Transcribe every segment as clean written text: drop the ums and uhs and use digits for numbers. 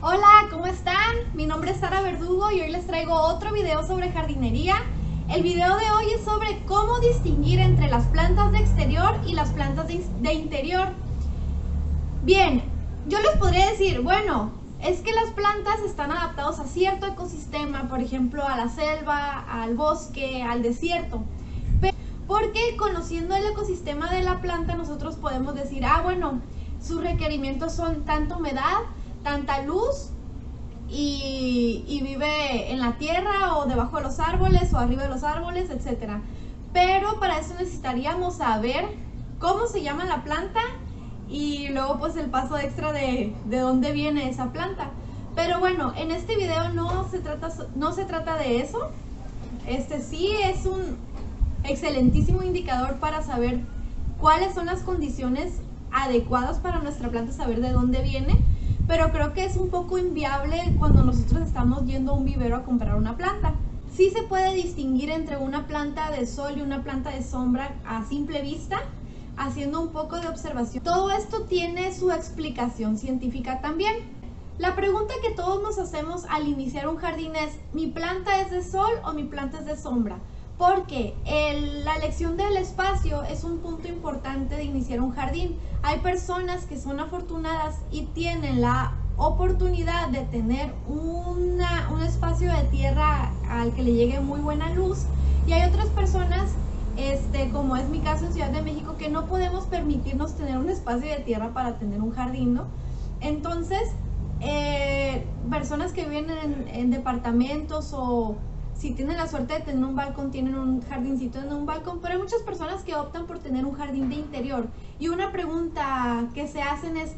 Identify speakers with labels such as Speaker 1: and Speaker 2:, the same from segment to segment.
Speaker 1: Hola, ¿cómo están? Mi nombre es Sara Verdugo y hoy les traigo otro video sobre jardinería. El video de hoy es sobre cómo distinguir entre las plantas de exterior y las plantas de interior. Bien, yo les podría decir, bueno, es que las plantas están adaptadas a cierto ecosistema, por ejemplo, a la selva, al bosque, al desierto. Porque conociendo el ecosistema de la planta nosotros podemos decir, bueno, sus requerimientos son tanta humedad, tanta luz y vive en la tierra o debajo de los árboles o arriba de los árboles, etc. Pero para eso necesitaríamos saber cómo se llama la planta y luego pues el paso extra de dónde viene esa planta. Pero bueno, en este video no se trata de eso. Este sí es un excelentísimo indicador para saber cuáles son las condiciones adecuadas para nuestra planta, saber de dónde viene, pero creo que es un poco inviable cuando nosotros estamos yendo a un vivero a comprar una planta. Sí se puede distinguir entre una planta de sol y una planta de sombra a simple vista, haciendo un poco de observación. Todo esto tiene su explicación científica también. La pregunta que todos nos hacemos al iniciar un jardín es, ¿mi planta es de sol o mi planta es de sombra? Porque la elección del espacio es un punto importante de iniciar un jardín. Hay personas que son afortunadas y tienen la oportunidad de tener un espacio de tierra al que le llegue muy buena luz, y hay otras personas, como es mi caso en Ciudad de México, que no podemos permitirnos tener un espacio de tierra para tener un jardín, ¿no? Entonces, personas que viven en departamentos o si tienen la suerte de tener un balcón, tienen un jardincito en un balcón, pero hay muchas personas que optan por tener un jardín de interior. Y una pregunta que se hacen es,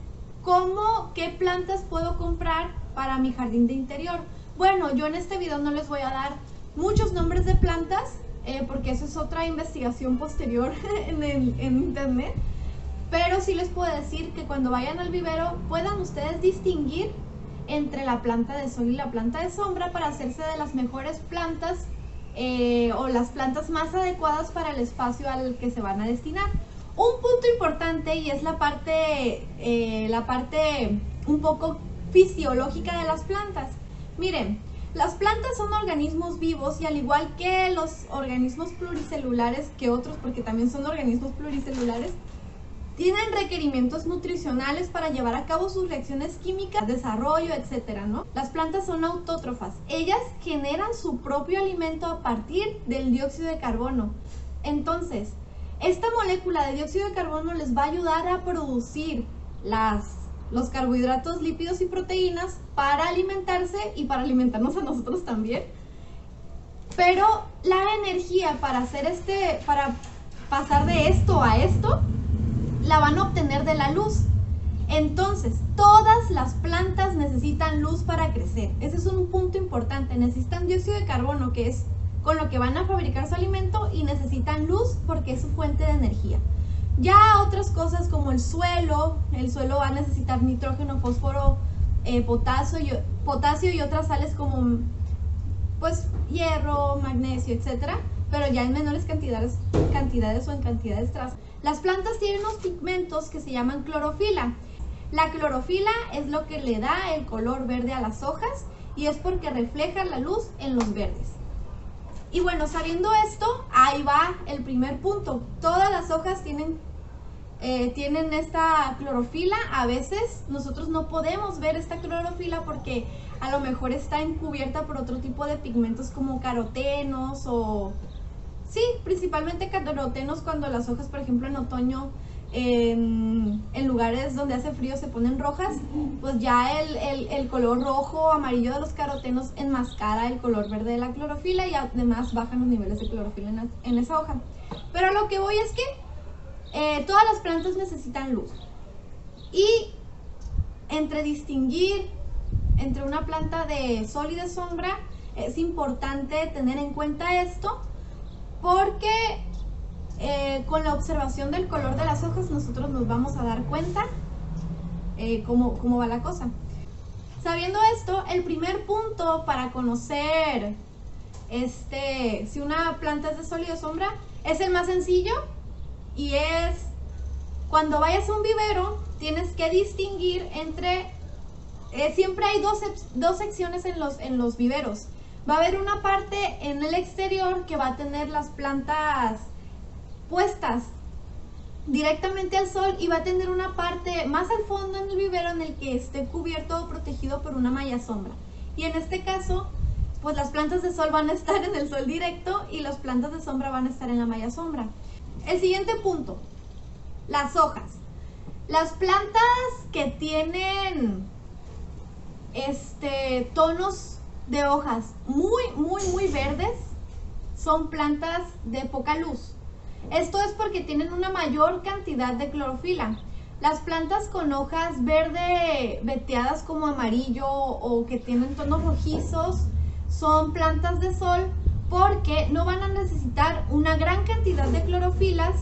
Speaker 1: ¿qué plantas puedo comprar para mi jardín de interior? Bueno, yo en este video no les voy a dar muchos nombres de plantas, porque eso es otra investigación posterior en internet, pero sí les puedo decir que cuando vayan al vivero puedan ustedes distinguir entre la planta de sol y la planta de sombra para hacerse de las mejores plantas o las plantas más adecuadas para el espacio al que se van a destinar. Un punto importante, y es la parte un poco fisiológica de las plantas. Miren, las plantas son organismos vivos y al igual que los organismos pluricelulares que otros, porque también son organismos pluricelulares, tienen requerimientos nutricionales para llevar a cabo sus reacciones químicas, desarrollo, etcétera, ¿no? Las plantas son autótrofas. Ellas generan su propio alimento a partir del dióxido de carbono. Entonces, esta molécula de dióxido de carbono les va a ayudar a producir los carbohidratos, lípidos y proteínas para alimentarse y para alimentarnos a nosotros también. Pero la energía para pasar de esto a esto, la van a obtener de la luz. Entonces, todas las plantas necesitan luz para crecer. Ese es un punto importante. Necesitan dióxido de carbono, que es con lo que van a fabricar su alimento, y necesitan luz porque es su fuente de energía. Ya otras cosas como el suelo va a necesitar nitrógeno, fósforo, potasio y otras sales como pues hierro, magnesio, etcétera, pero ya en menores cantidades o en cantidades trazas. Las plantas tienen unos pigmentos que se llaman clorofila. La clorofila es lo que le da el color verde a las hojas y es porque refleja la luz en los verdes. Y bueno, sabiendo esto, ahí va el primer punto. Todas las hojas tienen esta clorofila. A veces nosotros no podemos ver esta clorofila porque a lo mejor está encubierta por otro tipo de pigmentos como carotenos o... Sí, principalmente carotenos cuando las hojas, por ejemplo, en otoño, en lugares donde hace frío se ponen rojas, pues ya el color rojo o amarillo de los carotenos enmascara el color verde de la clorofila y además bajan los niveles de clorofila en esa hoja. Pero a lo que voy es que todas las plantas necesitan luz. Y entre distinguir entre una planta de sol y de sombra, es importante tener en cuenta esto, porque con la observación del color de las hojas nosotros nos vamos a dar cuenta cómo va la cosa. Sabiendo esto, el primer punto para conocer si una planta es de sol y de sombra es el más sencillo, y es cuando vayas a un vivero tienes que distinguir entre siempre hay dos secciones en los viveros. Va a haber una parte en el exterior que va a tener las plantas puestas directamente al sol, y va a tener una parte más al fondo en el vivero en el que esté cubierto o protegido por una malla sombra. Y en este caso, pues las plantas de sol van a estar en el sol directo y las plantas de sombra van a estar en la malla sombra. El siguiente punto, las hojas. Las plantas que tienen tonos de hojas muy verdes son plantas de poca luz. Esto es porque tienen una mayor cantidad de clorofila. Las plantas con hojas verde veteadas como amarillo o que tienen tonos rojizos son plantas de sol, porque no van a necesitar una gran cantidad de clorofilas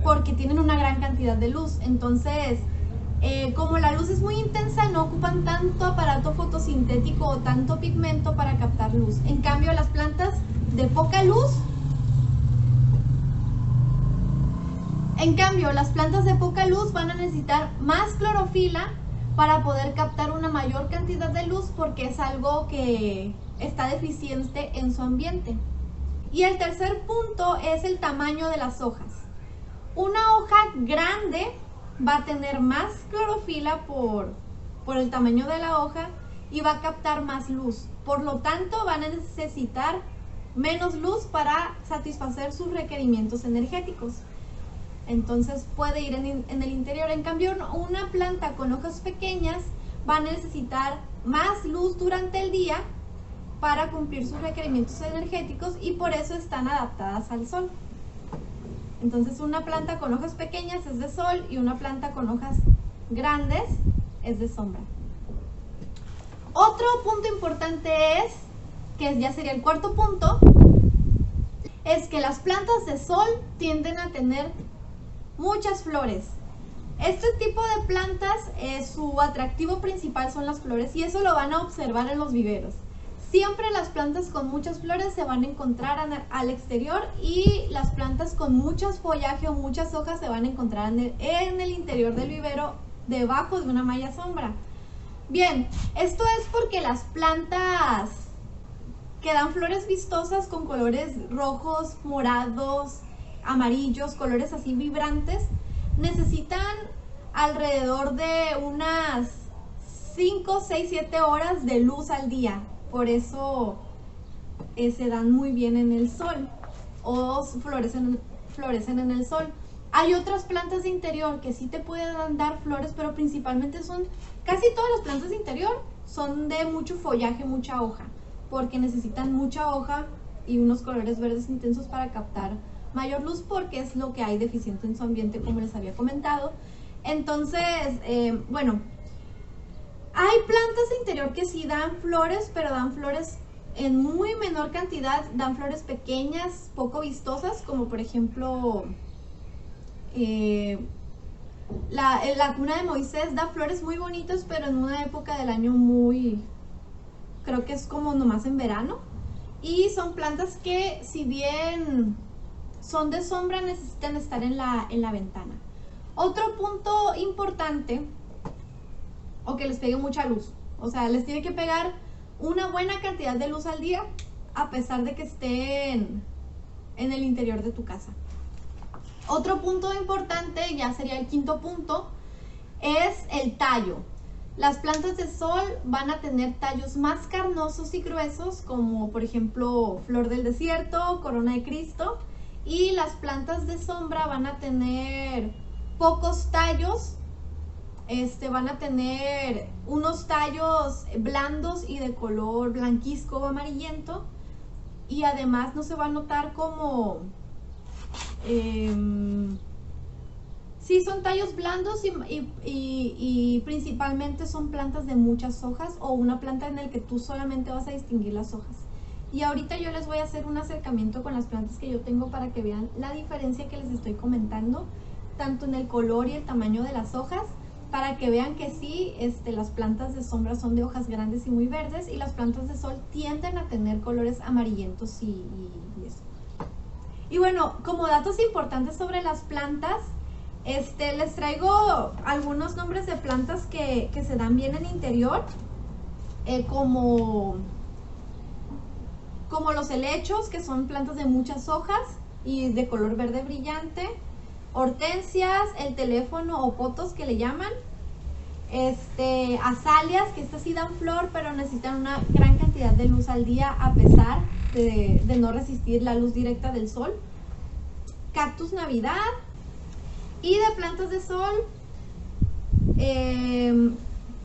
Speaker 1: porque tienen una gran cantidad de luz. Entonces, como la luz es muy intensa, no ocupan tanto aparato fotosintético o tanto pigmento para captar luz. En cambio, las plantas de poca luz van a necesitar más clorofila para poder captar una mayor cantidad de luz, porque es algo que está deficiente en su ambiente. Y el tercer punto es el tamaño de las hojas. Una hoja grande va a tener más clorofila por el tamaño de la hoja y va a captar más luz. Por lo tanto, van a necesitar menos luz para satisfacer sus requerimientos energéticos. Entonces puede ir en el interior. En cambio, una planta con hojas pequeñas va a necesitar más luz durante el día para cumplir sus requerimientos energéticos, y por eso están adaptadas al sol. Entonces, una planta con hojas pequeñas es de sol y una planta con hojas grandes es de sombra. Otro punto importante es, que ya sería el cuarto punto, es que las plantas de sol tienden a tener muchas flores. Este tipo de plantas, su atractivo principal son las flores, y eso lo van a observar en los viveros. Siempre las plantas con muchas flores se van a encontrar al exterior, y las plantas con muchos follaje o muchas hojas se van a encontrar en el interior del vivero, debajo de una malla sombra. Bien, esto es porque las plantas que dan flores vistosas con colores rojos, morados, amarillos, colores así vibrantes, necesitan alrededor de unas 5, 6, 7 horas de luz al día. Por eso se dan muy bien en el sol o florecen en el sol. Hay otras plantas de interior que sí te pueden dar flores, pero principalmente casi todas las plantas de interior son de mucho follaje, mucha hoja, porque necesitan mucha hoja y unos colores verdes intensos para captar mayor luz, porque es lo que hay deficiente en su ambiente, como les había comentado. Entonces, bueno, hay plantas de interior que sí dan flores, pero dan flores en muy menor cantidad, dan flores pequeñas, poco vistosas, como por ejemplo la cuna de Moisés da flores muy bonitas, pero en una época del año creo que es como nomás en verano. Y son plantas que, si bien son de sombra, necesitan estar en la ventana. Otro punto importante, o que les pegue mucha luz. O sea, les tiene que pegar una buena cantidad de luz al día, a pesar de que estén en el interior de tu casa. Otro punto importante, ya sería el quinto punto, es el tallo. Las plantas de sol van a tener tallos más carnosos y gruesos, como por ejemplo flor del desierto, corona de Cristo. Y las plantas de sombra van a tener pocos tallos, van a tener unos tallos blandos y de color blanquizco o amarillento, y además no se va a notar como sí, son tallos blandos y principalmente son plantas de muchas hojas, o una planta en la que tú solamente vas a distinguir las hojas. Y ahorita yo les voy a hacer un acercamiento con las plantas que yo tengo para que vean la diferencia que les estoy comentando, tanto en el color y el tamaño de las hojas, para que vean que sí, las plantas de sombra son de hojas grandes y muy verdes, y las plantas de sol tienden a tener colores amarillentos y eso. Y bueno, como datos importantes sobre las plantas, Les traigo algunos nombres de plantas que se dan bien en interior, como los helechos, que son plantas de muchas hojas y de color verde brillante, hortensias, el teléfono o potos que le llaman, azaleas, que estas sí dan flor, pero necesitan una gran cantidad de luz al día a pesar de no resistir la luz directa del sol, cactus navidad. Y de plantas de sol,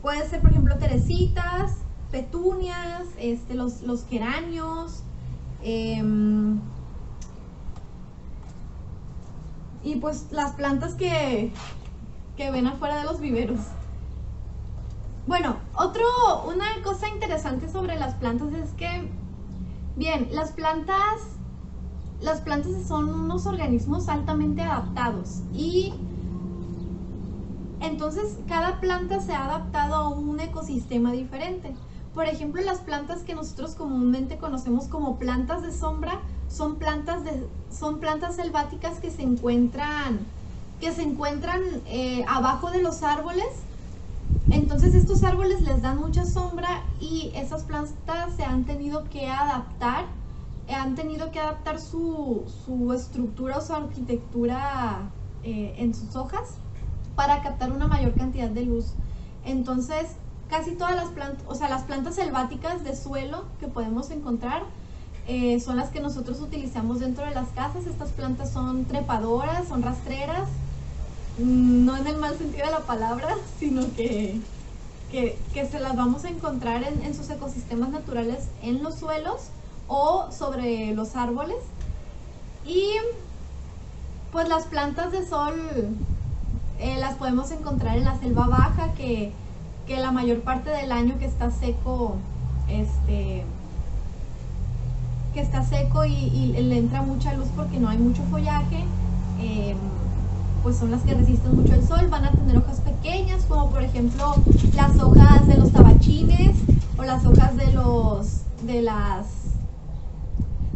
Speaker 1: puede ser por ejemplo cerecitas, petunias, los geranios, y pues las plantas que ven afuera de los viveros. Bueno, una cosa interesante sobre las plantas es que, bien, las plantas son unos organismos altamente adaptados y entonces cada planta se ha adaptado a un ecosistema diferente. Por ejemplo, las plantas que nosotros comúnmente conocemos como plantas de sombra son plantas selváticas que se encuentran abajo de los árboles. Entonces estos árboles les dan mucha sombra y esas plantas se han tenido que adaptar su estructura o su arquitectura en sus hojas para captar una mayor cantidad de luz. Entonces, casi todas las plantas selváticas de suelo que podemos encontrar son las que nosotros utilizamos dentro de las casas. Estas plantas son trepadoras, son rastreras, no en el mal sentido de la palabra, sino que se las vamos a encontrar en sus ecosistemas naturales en los suelos o sobre los árboles. Y pues las plantas de sol las podemos encontrar en la selva baja, que la mayor parte del año que está seco y le entra mucha luz porque no hay mucho follaje, pues son las que resisten mucho el sol. Van a tener hojas pequeñas, como por ejemplo las hojas de los tabachines o las hojas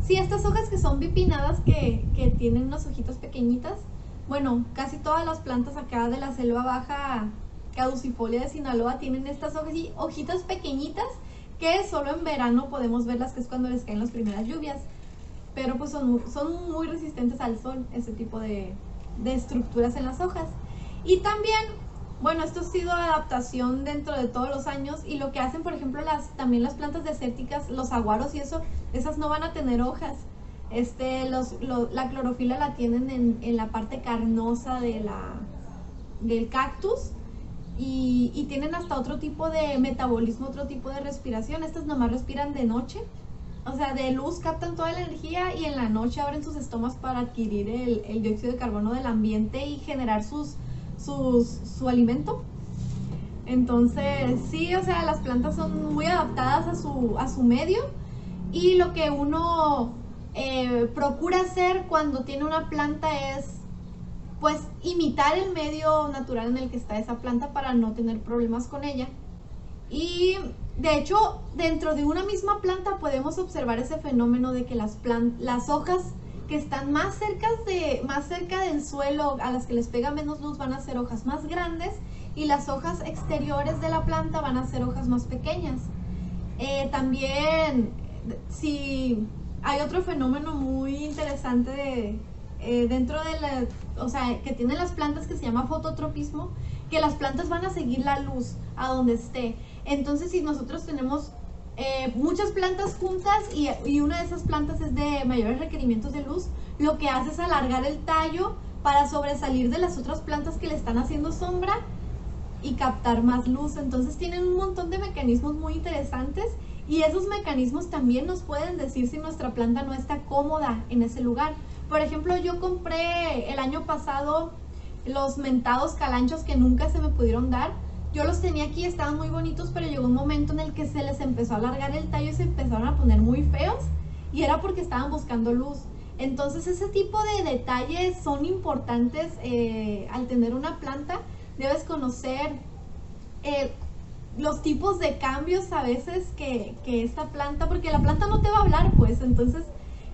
Speaker 1: estas hojas que son bipinnadas, que tienen unas hojitas pequeñitas. Bueno, casi todas las plantas acá de la selva baja caducifolia de Sinaloa tienen estas hojitas pequeñitas que solo en verano podemos verlas, que es cuando les caen las primeras lluvias. Pero pues son muy resistentes al sol, ese tipo de estructuras en las hojas. Y también, bueno, esto ha sido adaptación dentro de todos los años, y lo que hacen, por ejemplo, también las plantas desérticas, los aguaros y eso, esas no van a tener hojas. La clorofila la tienen en la parte carnosa del cactus, y tienen hasta otro tipo de metabolismo, otro tipo de respiración. Estas nomás respiran de noche, o sea, de luz captan toda la energía y en la noche abren sus estomas para adquirir el dióxido de carbono del ambiente y generar su alimento. Entonces, sí, o sea, las plantas son muy adaptadas a su medio, y lo que uno procura hacer cuando tiene una planta es pues imitar el medio natural en el que está esa planta para no tener problemas con ella. Y de hecho, dentro de una misma planta podemos observar ese fenómeno de que las hojas que están más cerca del suelo, a las que les pega menos luz, van a ser hojas más grandes, y las hojas exteriores de la planta van a ser hojas más pequeñas. También, si hay otro fenómeno muy interesante dentro de que tienen las plantas, que se llama fototropismo, que las plantas van a seguir la luz a donde esté. Entonces, si nosotros tenemos muchas plantas juntas y una de esas plantas es de mayores requerimientos de luz, lo que hace es alargar el tallo para sobresalir de las otras plantas que le están haciendo sombra y captar más luz. Entonces tienen un montón de mecanismos muy interesantes, y esos mecanismos también nos pueden decir si nuestra planta no está cómoda en ese lugar. Por ejemplo, yo compré el año pasado los mentados calanchos que nunca se me pudieron dar. Yo los tenía aquí, estaban muy bonitos, pero llegó un momento en el que se les empezó a alargar el tallo y se empezaron a poner muy feos, y era porque estaban buscando luz. Entonces ese tipo de detalles son importantes al tener una planta. Debes conocer los tipos de cambios a veces que esta planta, porque la planta no te va a hablar, pues. Entonces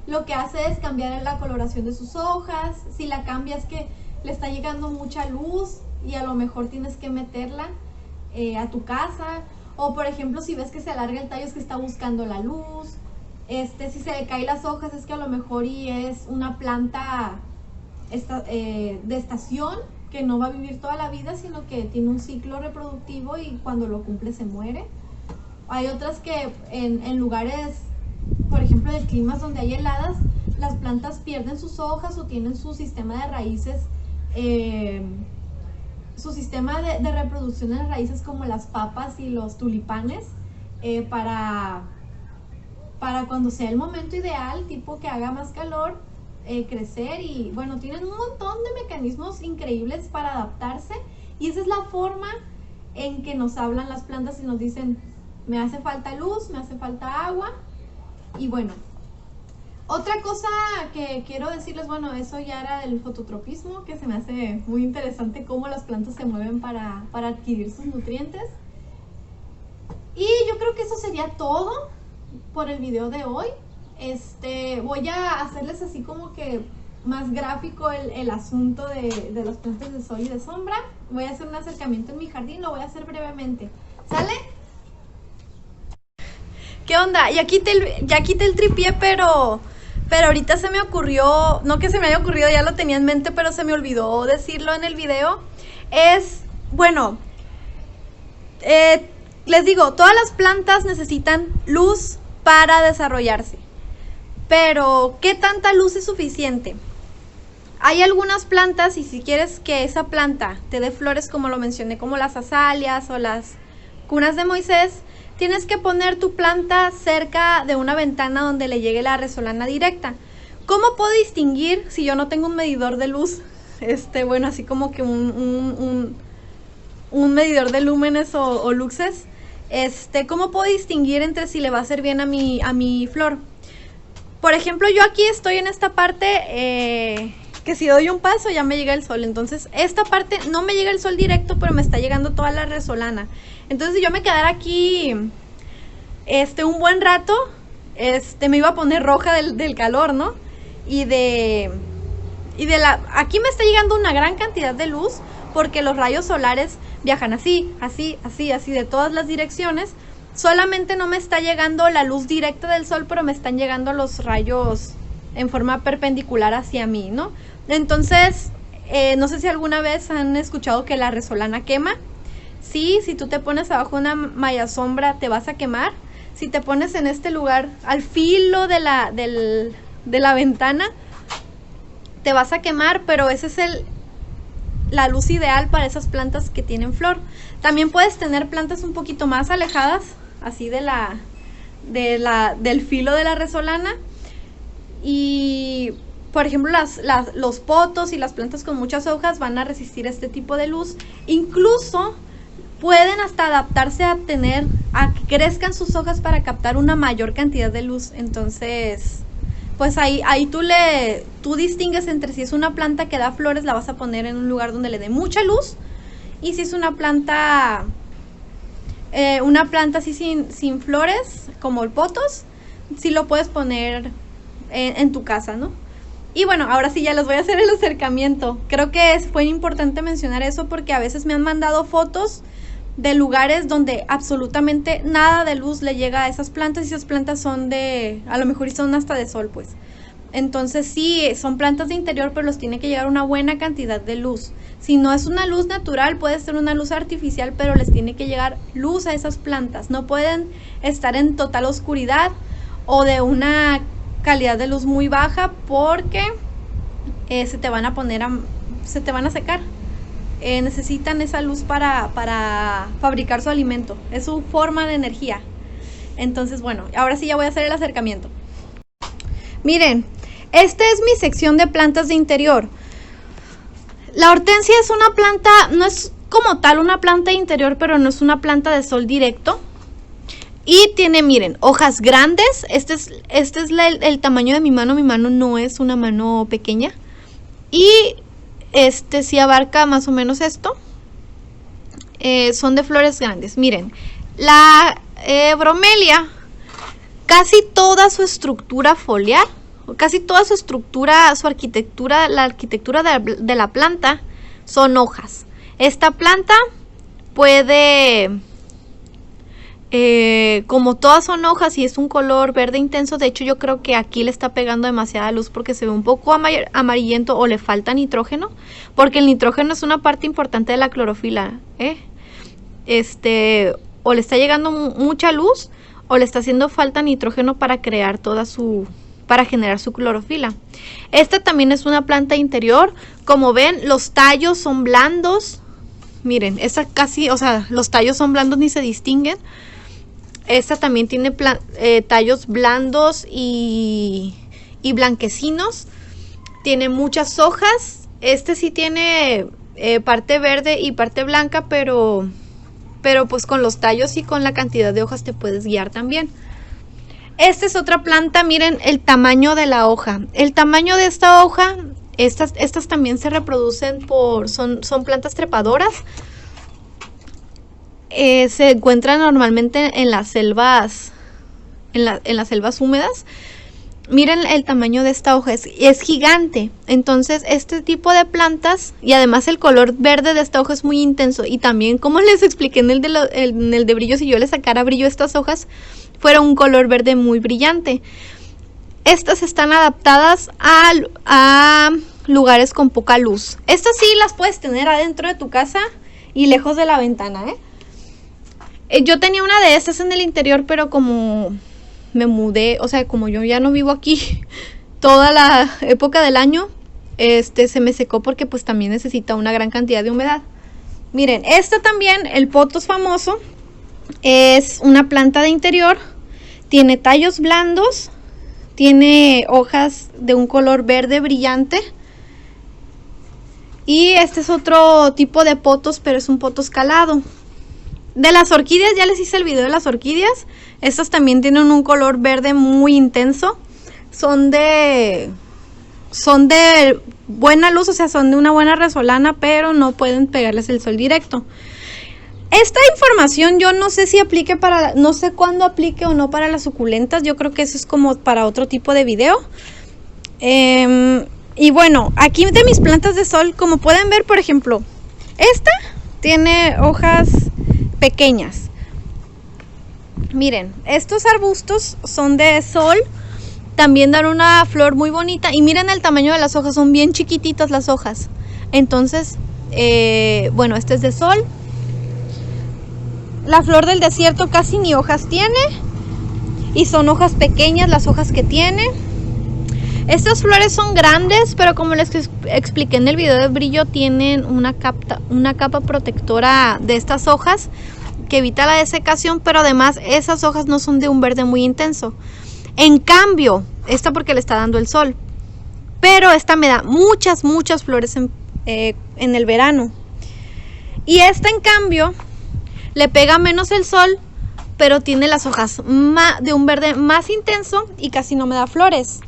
Speaker 1: lo que hace es cambiar la coloración de sus hojas. Si la cambias, que le está llegando mucha luz y a lo mejor tienes que meterla a tu casa. O por ejemplo, si ves que se alarga el tallo, es que está buscando la luz. Si se le caen las hojas, es que a lo mejor y es una planta de estación, que no va a vivir toda la vida, sino que tiene un ciclo reproductivo y cuando lo cumple se muere. Hay otras que en lugares, por ejemplo, de climas donde hay heladas, las plantas pierden sus hojas o tienen su sistema de raíces, su sistema de reproducción de raíces, como las papas y los tulipanes, para cuando sea el momento ideal, tipo que haga más calor, crecer. Y bueno, tienen un montón de mecanismos increíbles para adaptarse, y esa es la forma en que nos hablan las plantas y nos dicen: me hace falta luz, me hace falta agua. Y bueno, otra cosa que quiero decirles, bueno, eso ya era el fototropismo, que se me hace muy interesante cómo las plantas se mueven para adquirir sus nutrientes. Y yo creo que eso sería todo por el video de hoy. Voy a hacerles así como que más gráfico el asunto de las plantas de sol y de sombra. Voy a hacer un acercamiento en mi jardín, lo voy a hacer brevemente. ¿Sale? ¿Qué onda? Ya quité el tripié, pero ahorita se me ocurrió, no que se me haya ocurrido, ya lo tenía en mente, pero se me olvidó decirlo en el video. Bueno, les digo, todas las plantas necesitan luz para desarrollarse. Pero, ¿qué tanta luz es suficiente? Hay algunas plantas, y si quieres que esa planta te dé flores, como lo mencioné, como las azaleas o las cunas de Moisés, tienes que poner tu planta cerca de una ventana donde le llegue la resolana directa. ¿Cómo puedo distinguir si yo no tengo un medidor de luz? Bueno, así como que un medidor de lúmenes o luxes. ¿Cómo puedo distinguir entre si le va a hacer bien a mi flor? Por ejemplo, yo aquí estoy en esta parte, que si doy un paso ya me llega el sol. Entonces, esta parte no me llega el sol directo, pero me está llegando toda la resolana. Entonces, si yo me quedara aquí un buen rato, me iba a poner roja del calor, ¿no? Aquí me está llegando una gran cantidad de luz, porque los rayos solares viajan así, de todas las direcciones. Solamente no me está llegando la luz directa del sol, pero me están llegando los rayos en forma perpendicular hacia mí, ¿no? Entonces, no sé si alguna vez han escuchado que la resolana quema. Sí, si tú te pones abajo una malla sombra te vas a quemar. Si te pones en este lugar, al filo de la ventana, te vas a quemar, pero ese es la luz ideal para esas plantas que tienen flor. También puedes tener plantas un poquito más alejadas, así del filo de la resolana. Y por ejemplo, los potos y las plantas con muchas hojas van a resistir este tipo de luz. Incluso pueden hasta adaptarse a que crezcan sus hojas para captar una mayor cantidad de luz. Entonces, pues ahí tú distingues entre si es una planta que da flores, la vas a poner en un lugar donde le dé mucha luz, y si es una planta así sin flores, como el potos, sí lo puedes poner en tu casa, ¿no? Y bueno, ahora sí ya les voy a hacer el acercamiento. Creo que fue importante mencionar eso, porque a veces me han mandado fotos de lugares donde absolutamente nada de luz le llega a esas plantas, y esas plantas a lo mejor son hasta de sol, pues. Entonces sí, son plantas de interior, pero los tiene que llegar una buena cantidad de luz. Si no es una luz natural, puede ser una luz artificial, pero les tiene que llegar luz a esas plantas. No pueden estar en total oscuridad o de una calidad de luz muy baja, porque se te van a secar. Necesitan esa luz para fabricar su alimento. Es su forma de energía. Entonces, bueno, ahora sí ya voy a hacer el acercamiento. Miren, esta es mi sección de plantas de interior. La hortensia es una planta, no es como tal una planta de interior, pero no es una planta de sol directo. Y tiene, miren, hojas grandes. Este es el tamaño de mi mano. Mi mano no es una mano pequeña. Y sí abarca más o menos esto. Son de flores grandes. Miren, la bromelia, casi toda su estructura foliar, casi toda su estructura, su arquitectura, la arquitectura de la planta son hojas. Esta planta puede, como todas son hojas y es un color verde intenso, de hecho yo creo que aquí le está pegando demasiada luz porque se ve un poco amarillento o le falta nitrógeno, porque el nitrógeno es una parte importante de la clorofila, o le está llegando mucha luz o le está haciendo falta nitrógeno para crear para generar su clorofila. Esta también es una planta interior. Como ven, los tallos son blandos. Miren, esta casi, o sea, los tallos son blandos, ni se distinguen. Esta también tiene tallos blandos y blanquecinos. Tiene muchas hojas. Este sí tiene parte verde y parte blanca, pero pues con los tallos y con la cantidad de hojas te puedes guiar también. Esta es otra planta, miren el tamaño de la hoja. El tamaño de esta hoja, estas también se reproducen son plantas trepadoras. Se encuentran normalmente en las selvas, en las selvas húmedas. Miren el tamaño de esta hoja, es gigante. Entonces este tipo de plantas, y además el color verde de esta hoja es muy intenso. Y también, como les expliqué en el de brillo, si yo le sacara brillo a estas hojas, fuera un color verde muy brillante. Estas están adaptadas a lugares con poca luz. Estas sí las puedes tener adentro de tu casa y lejos de la ventana, Yo tenía una de estas en el interior, pero como me mudé, o sea, como yo ya no vivo aquí toda la época del año, se me secó porque pues también necesita una gran cantidad de humedad. Miren, esta también, el pothos famoso, es una planta de interior. Tiene tallos blandos, tiene hojas de un color verde brillante. Y este es otro tipo de pothos, pero es un pothos calado. De las orquídeas, ya les hice el video de las orquídeas. Estas también tienen un color verde muy intenso. Son de buena luz, o sea, son de una buena resolana, pero no pueden pegarles el sol directo. Esta información yo no sé si aplique no sé cuándo aplique o no para las suculentas. Yo creo que eso es como para otro tipo de video. Y bueno, aquí de mis plantas de sol, como pueden ver, por ejemplo, esta tiene hojas pequeñas. Miren, estos arbustos son de sol. También dan una flor muy bonita. Y miren el tamaño de las hojas, son bien chiquititas las hojas. Entonces, bueno, este es de sol. La flor del desierto casi ni hojas tiene. Y son hojas pequeñas las hojas que tiene. Estas flores son grandes, pero como les expliqué en el video de brillo, tienen una capa protectora de estas hojas que evita la desecación, pero además esas hojas no son de un verde muy intenso. En cambio, esta porque le está dando el sol, pero esta me da muchas flores en el verano. Y esta en cambio le pega menos el sol, pero tiene las hojas de un verde más intenso y casi no me da flores.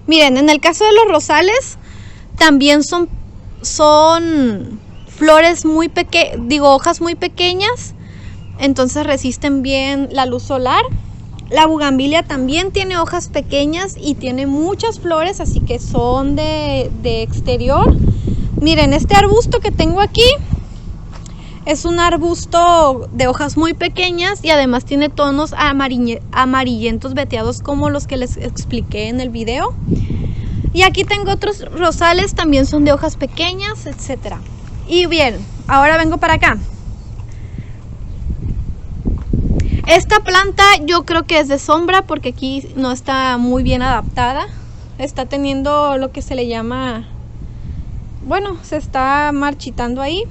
Speaker 1: Miren, en el caso de los rosales, también son flores hojas muy pequeñas, entonces resisten bien la luz solar. La bugambilia también tiene hojas pequeñas y tiene muchas flores, así que son de exterior. Miren, este arbusto que tengo aquí es un arbusto de hojas muy pequeñas y además tiene tonos amarillentos veteados como los que les expliqué en el video. Y aquí tengo otros rosales, también son de hojas pequeñas, etcétera. Y bien, ahora vengo para acá. Esta planta yo creo que es de sombra porque aquí no está muy bien adaptada. Está teniendo lo que se le llama, bueno, se está marchitando ahí.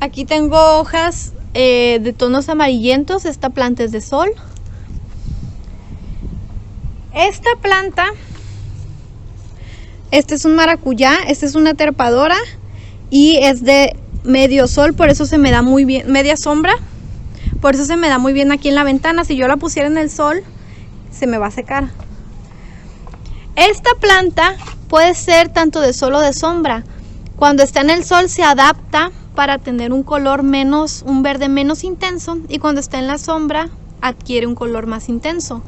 Speaker 1: Aquí tengo hojas de tonos amarillentos. Esta planta es de sol. Esta planta, este es un maracuyá, esta es una trepadora y es de medio sol, por eso se me da muy bien, media sombra, por eso se me da muy bien aquí en la ventana. Si yo la pusiera en el sol, se me va a secar. Esta planta puede ser tanto de sol o de sombra. Cuando está en el sol se adapta para tener un verde menos intenso, y cuando está en la sombra adquiere un color más intenso.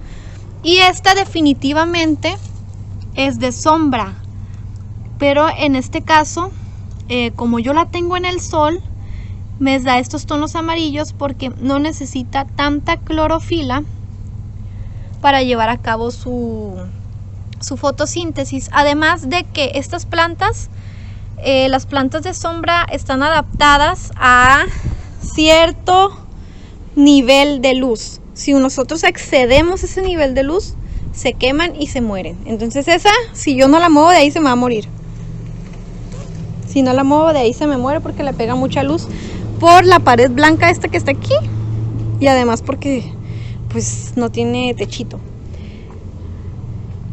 Speaker 1: Y esta definitivamente es de sombra, pero en este caso, como yo la tengo en el sol, me da estos tonos amarillos porque no necesita tanta clorofila para llevar a cabo su fotosíntesis. Además de que estas plantas, las plantas de sombra están adaptadas a cierto nivel de luz. Si nosotros excedemos ese nivel de luz, se queman y se mueren. Entonces esa, si yo no la muevo de ahí, se me va a morir. Si no la muevo de ahí, se me muere porque le pega mucha luz por la pared blanca esta que está aquí, y además porque pues no tiene techito.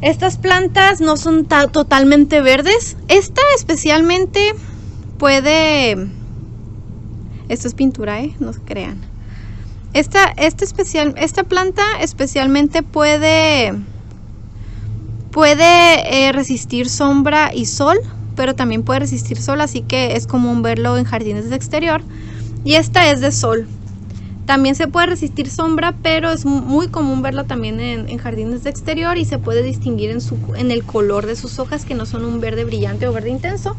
Speaker 1: Estas plantas no son totalmente verdes. Esta especialmente puede... Esto es pintura, no se crean. Esta planta especialmente puede resistir sombra y sol, pero también puede resistir sol, así que es común verlo en jardines de exterior. Y esta es de sol. También se puede resistir sombra, pero es muy común verlo también en jardines de exterior, y se puede distinguir en el color de sus hojas, que no son un verde brillante o verde intenso.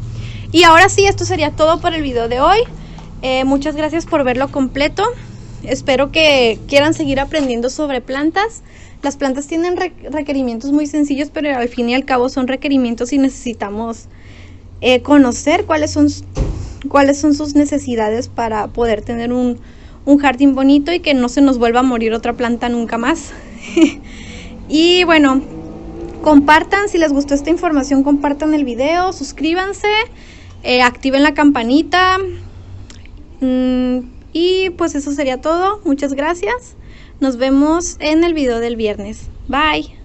Speaker 1: Y ahora sí, esto sería todo por el video de hoy. Muchas gracias por verlo completo. Espero que quieran seguir aprendiendo sobre plantas. Las plantas tienen requerimientos muy sencillos, pero al fin y al cabo son requerimientos y necesitamos conocer cuáles son sus necesidades para poder tener un jardín bonito y que no se nos vuelva a morir otra planta nunca más. Y bueno, compartan, si les gustó esta información, compartan el video, suscríbanse, activen la campanita. Y pues eso sería todo. Muchas gracias. Nos vemos en el video del viernes. Bye.